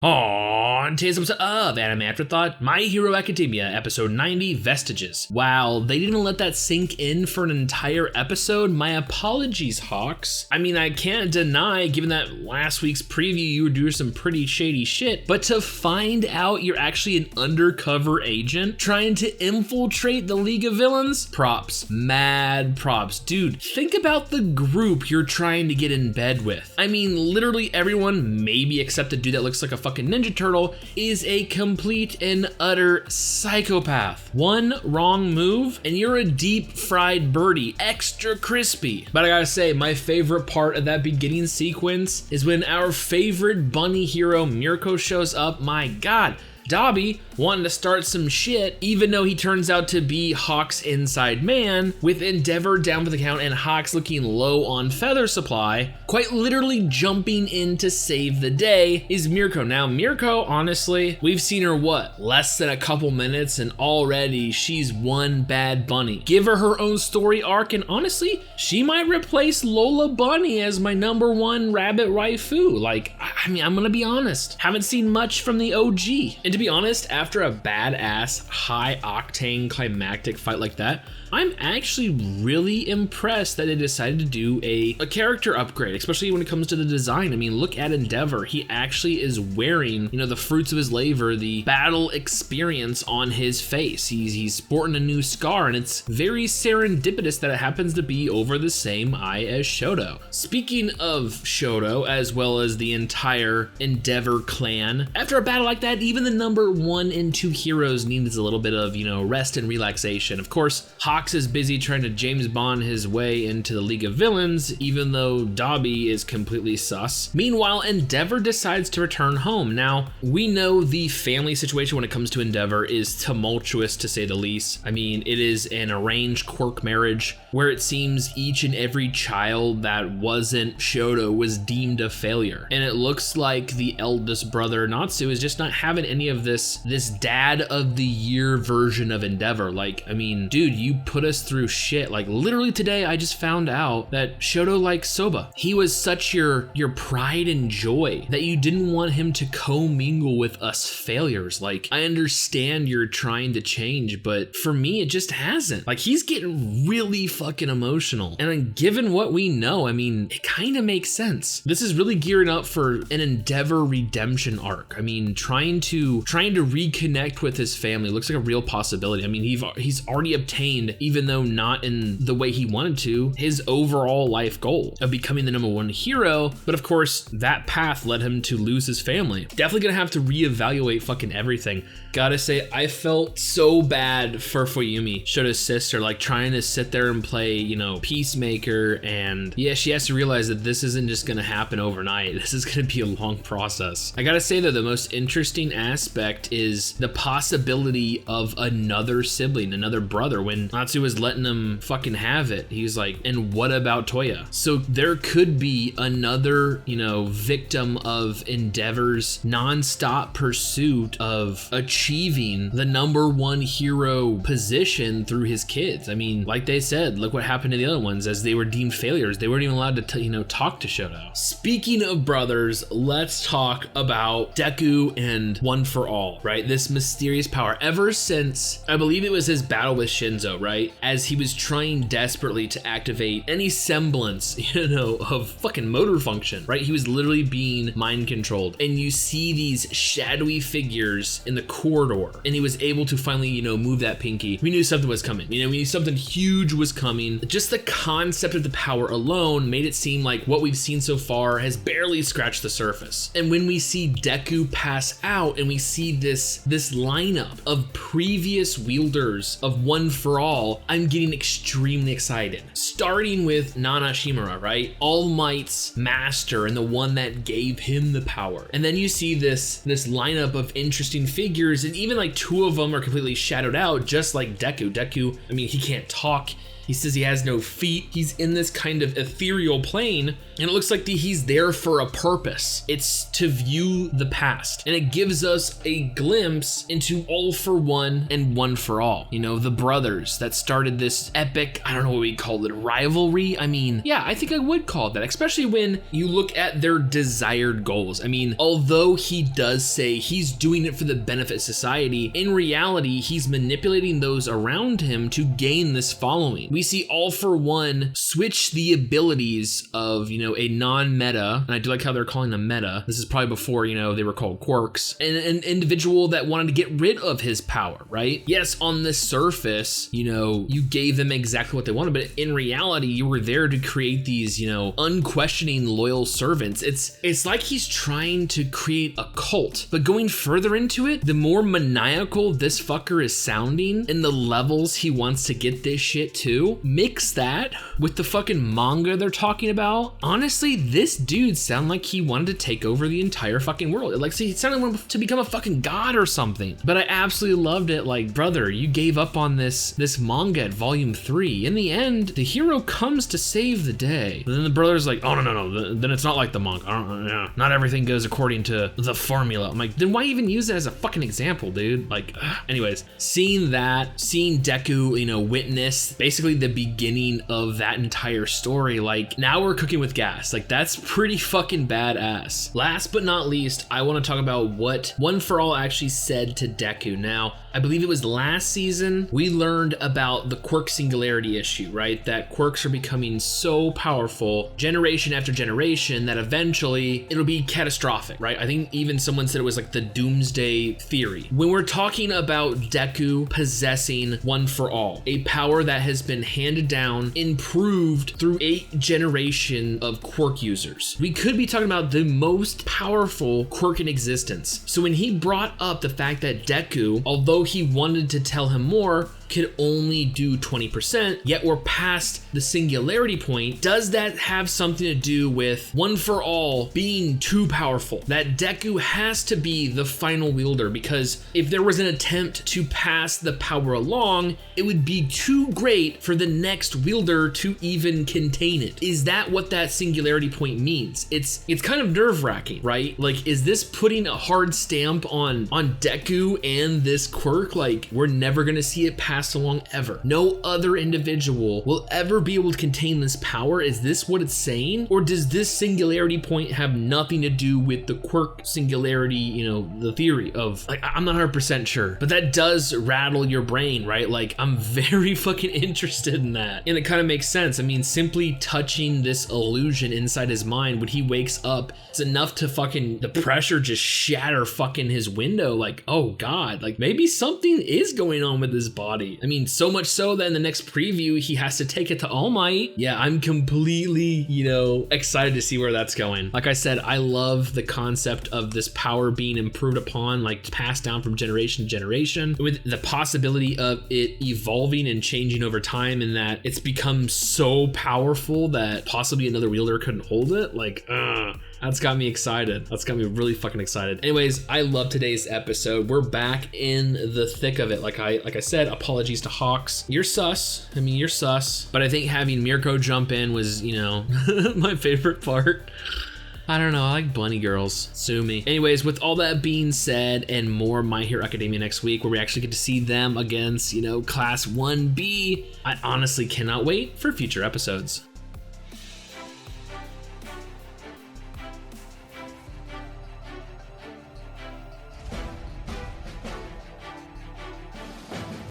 On today's episode of Anime Afterthought, My Hero Academia, episode 90, Vestiges. Wow, they didn't let that sink in for an entire episode. My apologies, Hawks. I mean, I can't deny, given that last week's preview, you were doing some pretty shady shit, but to find out you're actually an undercover agent trying to infiltrate the League of Villains, props, mad props. Dude, think about the group you're trying to get in bed with. I mean, literally everyone, maybe except a dude that looks like a fucking Ninja Turtle, is a complete and utter psychopath. One wrong move and you're a deep fried birdie, extra crispy. But I gotta say, my favorite part of that beginning sequence is when our favorite bunny hero Mirko shows up. My God, Dobby wanting to start some shit, even though he turns out to be Hawk's inside man, with Endeavor down for the count and Hawk's looking low on feather supply, quite literally jumping in to save the day is Mirko. Now, Mirko, honestly, we've seen her, less than a couple minutes, and already she's one bad bunny. Give her her own story arc, and honestly, she might replace Lola Bunny as my #1 rabbit waifu. Like, I mean, I'm gonna be honest, haven't seen much from the OG. And to be honest, after a badass, high-octane climactic fight like that, I'm actually really impressed that they decided to do a character upgrade, especially when it comes to the design. I mean, look at Endeavor. He actually is wearing, the fruits of his labor, the battle experience on his face. He's sporting a new scar, and it's very serendipitous that it happens to be over the same eye as Shoto. Speaking of Shoto, as well as the entire Endeavor clan, after a battle like that, even the #1 and 2 heroes needs a little bit of, rest and relaxation. Of course, Hawks is busy trying to James Bond his way into the League of Villains, even though Dobby is completely sus. Meanwhile, Endeavor decides to return home. Now, we know the family situation when it comes to Endeavor is tumultuous, to say the least. I mean, it is an arranged quirk marriage where it seems each and every child that wasn't Shoto was deemed a failure. And it looks like the eldest brother, Natsu, is just not having any of this dad of the year version of Endeavor. Like, I mean, dude, you put us through shit. Like, literally today, I just found out that Shoto likes soba. He was such your pride and joy that you didn't want him to commingle with us failures. Like, I understand you're trying to change, but for me, it just hasn't. Like, he's getting really fucking emotional. And then given what we know, I mean, it kind of makes sense. This is really gearing up for an Endeavor redemption arc. I mean, trying to reconnect with his family looks like a real possibility. I mean, he's already obtained, even though not in the way he wanted to, his overall life goal of becoming the #1 hero. But of course, that path led him to lose his family. Definitely gonna have to reevaluate fucking everything. Gotta say, I felt so bad for Fuyumi, Shoto's sister, like trying to sit there and play, peacemaker. And yeah, she has to realize that this isn't just gonna happen overnight. This is gonna be a long process. I gotta say though, the most interesting aspect is the possibility of another sibling, another brother. When Natsu was letting him fucking have it, he was like, and what about Toya? So there could be another, victim of Endeavor's non-stop pursuit of achieving the #1 hero position through his kids. I mean, like they said, look what happened to the other ones as they were deemed failures. They weren't even allowed to, talk to Shoto. Speaking of brothers, let's talk about Deku and One for All, right? This mysterious power. Ever since, I believe it was his battle with Shinzo, right? As he was trying desperately to activate any semblance, of fucking motor function, right? He was literally being mind controlled. And you see these shadowy figures in the corridor, and he was able to finally, move that pinky. We knew something was coming. We knew something huge was coming. Just the concept of the power alone made it seem like what we've seen so far has barely scratched the surface. And when we see Deku pass out and we see this lineup of previous wielders of One for All, I'm getting extremely excited. Starting with Nana Shimura, right? All Might's master and the one that gave him the power. And then you see this lineup of interesting figures, and even like 2 of them are completely shadowed out, just like Deku. Deku, I mean, he can't talk. He says he has no feet. He's in this kind of ethereal plane, and it looks like he's there for a purpose. It's to view the past, and it gives us a glimpse into All for One and One for All. You know, the brothers that started this epic, I don't know what we call it, rivalry. I mean, yeah, I think I would call it that, especially when you look at their desired goals. I mean, although he does say he's doing it for the benefit of society, in reality, he's manipulating those around him to gain this following. We see All for One switch the abilities of, you know, a non-meta, and I do like how they're calling them meta. This is probably before, you know, they were called quirks, and an individual that wanted to get rid of his power, right? Yes, on the surface, you know, you gave them exactly what they wanted, but in reality, you were there to create these, you know, unquestioning loyal servants. It's like he's trying to create a cult, but going further into it, the more maniacal this fucker is sounding and the levels he wants to get this shit to, mix that with the fucking manga they're talking about. Honestly, this dude sounded like he wanted to take over the entire fucking world. Like, see, he sounded like to become a fucking god or something. But I absolutely loved it. Like, brother, you gave up on this manga at volume 3. In the end, the hero comes to save the day. And then the brother's like, oh, no. Then it's not like the manga. Not everything goes according to the formula. I'm like, then why even use it as a fucking example, dude? Like, anyways, seeing Deku, you know, witness basically the beginning of that entire story, like, now we're cooking with gas. Like, that's pretty fucking badass. Last but not least, I want to talk about what One for All actually said to Deku. Now, I believe it was last season, we learned about the quirk singularity issue, right? That quirks are becoming so powerful generation after generation that eventually it'll be catastrophic, right? I think even someone said it was like the doomsday theory. When we're talking about Deku possessing One for All, a power that has been handed down, improved through 8 generations of quirk users, we could be talking about the most powerful quirk in existence. So when he brought up the fact that Deku, although he wanted to tell him more, could only do 20%, yet we're past the singularity point, does that have something to do with One for All being too powerful? That Deku has to be the final wielder, because if there was an attempt to pass the power along, it would be too great for the next wielder to even contain it. Is that what that singularity point means? It's kind of nerve-wracking, right? Like, is this putting a hard stamp on Deku and this quirk? Like, we're never gonna see it pass along ever. No other individual will ever be able to contain this power. Is this what it's saying? Or does this singularity point have nothing to do with the quirk singularity, you know, the theory of, like, I'm not 100% sure, but that does rattle your brain, right? Like, I'm very fucking interested in that. And it kind of makes sense. I mean, simply touching this illusion inside his mind when he wakes up, it's enough to fucking, the pressure just shatter fucking his window. Like, oh God, like maybe something is going on with his body. I mean, so much so that in the next preview, he has to take it to All Might. Yeah, I'm completely, you know, excited to see where that's going. Like I said, I love the concept of this power being improved upon, like passed down from generation to generation, with the possibility of it evolving and changing over time, and that it's become so powerful that possibly another wielder couldn't hold it. Like, that's got me excited. That's got me really fucking excited. Anyways, I love today's episode. We're back in the thick of it. Like I said, apologies to Hawks. You're sus. I mean, you're sus. But I think having Mirko jump in was, you know, my favorite part. I don't know, I like bunny girls. Sue me. Anyways, with all that being said and more My Hero Academia next week, where we actually get to see them against, you know, Class 1B, I honestly cannot wait for future episodes.